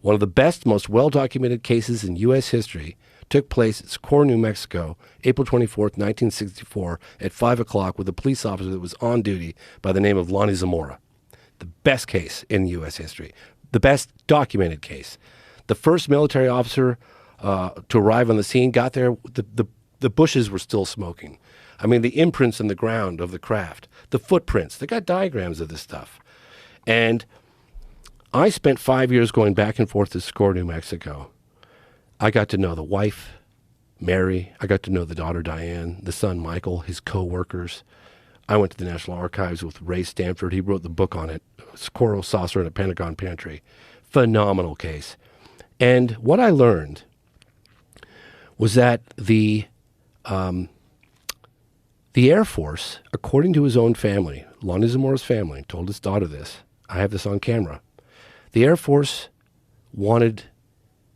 One of the best, most well-documented cases in U.S. history took place at Socorro, New Mexico, April 24th, 1964, at 5 o'clock with a police officer that was on duty by the name of Lonnie Zamora. The best case in U.S. history. The best documented case. The first military officer to arrive on the scene got there, the bushes were still smoking. I mean, the imprints in the ground of the craft, the footprints, they got diagrams of this stuff. And I spent 5 years going back and forth to Socorro, New Mexico. I got to know the wife, Mary. I got to know the daughter, Diane, the son, Michael, his co-workers. I went to the National Archives with Ray Stanford. He wrote the book on it, Socorro Saucer in a Pentagon Pantry. Phenomenal case. And what I learned was that the Air Force, according to his own family, Lonnie Zamora's family, told his daughter this. I have this on camera. The Air Force wanted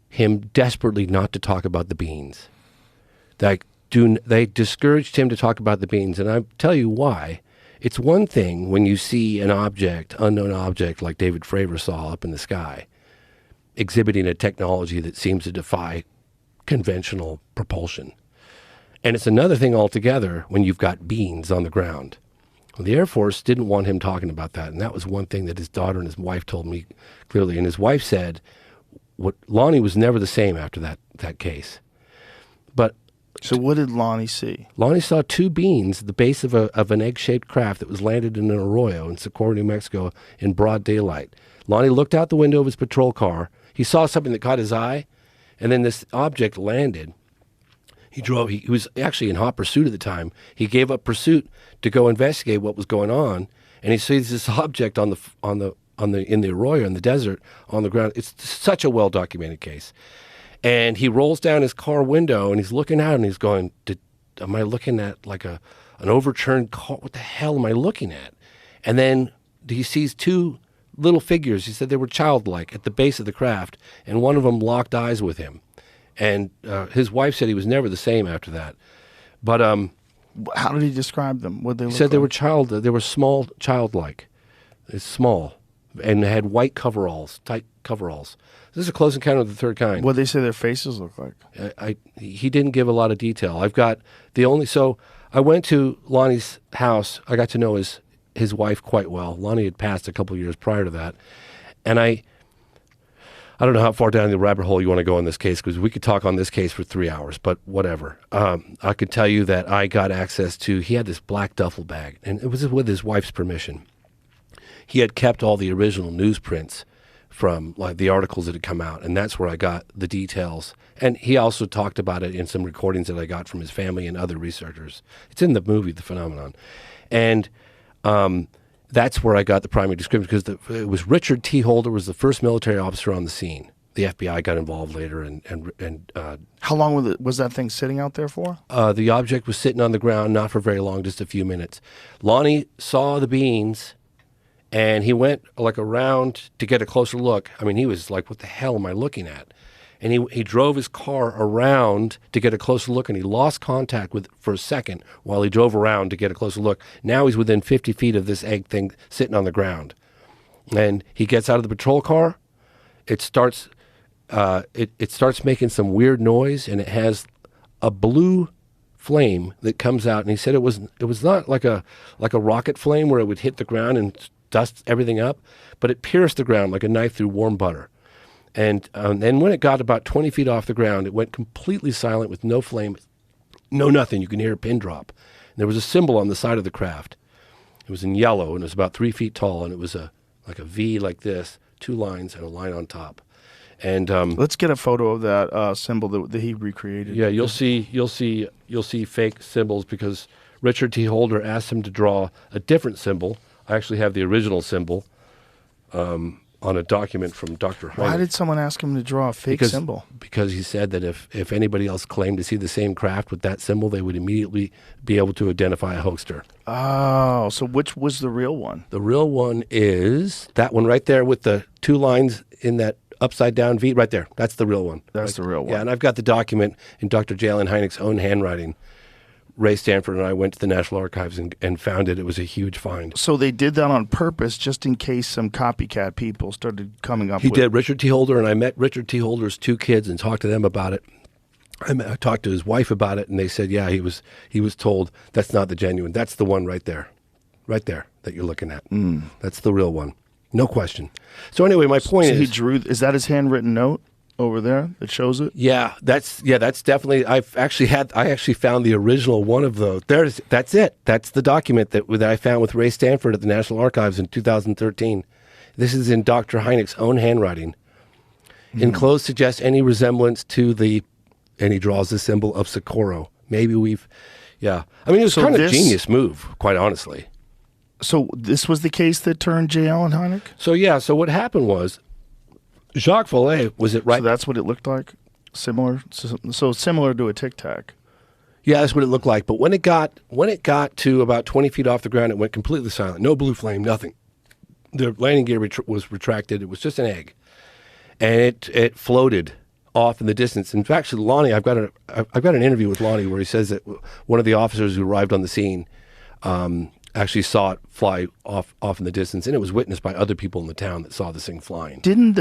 him desperately not to talk about the beans. They discouraged him to talk about the beans, and I tell you why. It's one thing when you see an object, unknown object like David Fravor saw up in the sky, exhibiting a technology that seems to defy conventional propulsion. And it's another thing altogether when you've got beans on the ground. Well, the Air Force didn't want him talking about that, and that was one thing that his daughter and his wife told me clearly. And his wife said, Lonnie was never the same after that case. But so what did Lonnie see? Lonnie saw two beans at the base of an egg-shaped craft that was landed in an arroyo in Socorro, New Mexico in broad daylight. Lonnie looked out the window of his patrol car. He saw something that caught his eye, and then this object landed. He was actually in hot pursuit at the time. He gave up pursuit to go investigate what was going on, and he sees this object in the arroyo in the desert on the ground. It's such a well-documented case. And he rolls down his car window and he's looking out and he's going, am I looking at like an overturned car? What the hell am I looking at? And then he sees two little figures. He said they were childlike at the base of the craft, and one of them locked eyes with him. And his wife said he was never the same after that. But how did he describe them? What they he look said like? they were small, childlike. It's small, and they had white coveralls, tight coveralls. This is a close encounter of the third kind. What did they say their faces look like? He didn't give a lot of detail. So I went to Lonnie's house. I got to know his wife quite well. Lonnie had passed a couple of years prior to that, and I don't know how far down the rabbit hole you want to go in this case, because we could talk on this case for 3 hours, but whatever. I could tell you that I got access to, he had this black duffel bag, and it was with his wife's permission. He had kept all the original newsprints from like the articles that had come out, and that's where I got the details. And he also talked about it in some recordings that I got from his family and other researchers. It's in the movie, The Phenomenon. And that's where I got the primary description, because it was Richard T. Holder was the first military officer on the scene. The FBI got involved later, and how long was that thing sitting out there for? The object was sitting on the ground, not for very long, just a few minutes. Lonnie saw the beans, and he went like around to get a closer look. I mean, he was like, what the hell am I looking at? And he drove his car around to get a closer look, and he lost contact with it for a second while he drove around to get a closer look. Now he's within 50 feet of this egg thing sitting on the ground. And he gets out of the patrol car. It starts making some weird noise, and it has a blue flame that comes out. And he said it was not like a rocket flame where it would hit the ground and dust everything up, but it pierced the ground like a knife through warm butter. And then when it got about 20 feet off the ground, it went completely silent with no flame, no nothing. You can hear a pin drop. And there was a symbol on the side of the craft. It was in yellow, and it was about 3 feet tall, and it was like a V like this, 2 lines and a line on top. And let's get a photo of that symbol that he recreated. Yeah, you'll see fake symbols, because Richard T. Holder asked him to draw a different symbol. I actually have the original symbol on a document from Dr. Hynek. Why did someone ask him to draw a fake symbol? Because he said that if anybody else claimed to see the same craft with that symbol, they would immediately be able to identify a hoaxer. Oh, so which was the real one? The real one is that one right there with the 2 lines in that upside down V right there. That's the real one. That's the real one. Yeah, and I've got the document in Dr. Jalen Hynek's own handwriting Ray Stanford and I went to the National Archives and found it. It was a huge find. So they did that on purpose, just in case some copycat people started coming up He with did. Richard T. Holder, and I met Richard T. Holder's 2 kids and talked to them about it. I talked to his wife about it, and they said, yeah, he was told that's not the genuine. That's the one right there that you're looking at. That's the real one, no question. So anyway, my point is, he drew. Is that his handwritten note over there that shows it? Yeah, that's definitely. I actually found the original one of those. That's it. That's the document that I found with Ray Stanford at the National Archives in 2013. This is in Dr. Hynek's own handwriting. Enclosed suggests any resemblance to the, and he draws the symbol of Socorro. Maybe yeah. I mean, it was kind of a genius move, quite honestly. So this was the case that turned J. Allen Hynek? So yeah, so what happened was, Jacques Vallée was it right? So that's what it looked like? Similar? So similar to a Tic Tac. Yeah, that's what it looked like. But when it got to about 20 feet off the ground, it went completely silent. No blue flame, nothing. The landing gear was retracted. It was just an egg. And it floated off in the distance. In fact, Lonnie, I've got an interview with Lonnie where he says that one of the officers who arrived on the scene actually saw it fly off in the distance, and it was witnessed by other people in the town that saw this thing flying. Didn't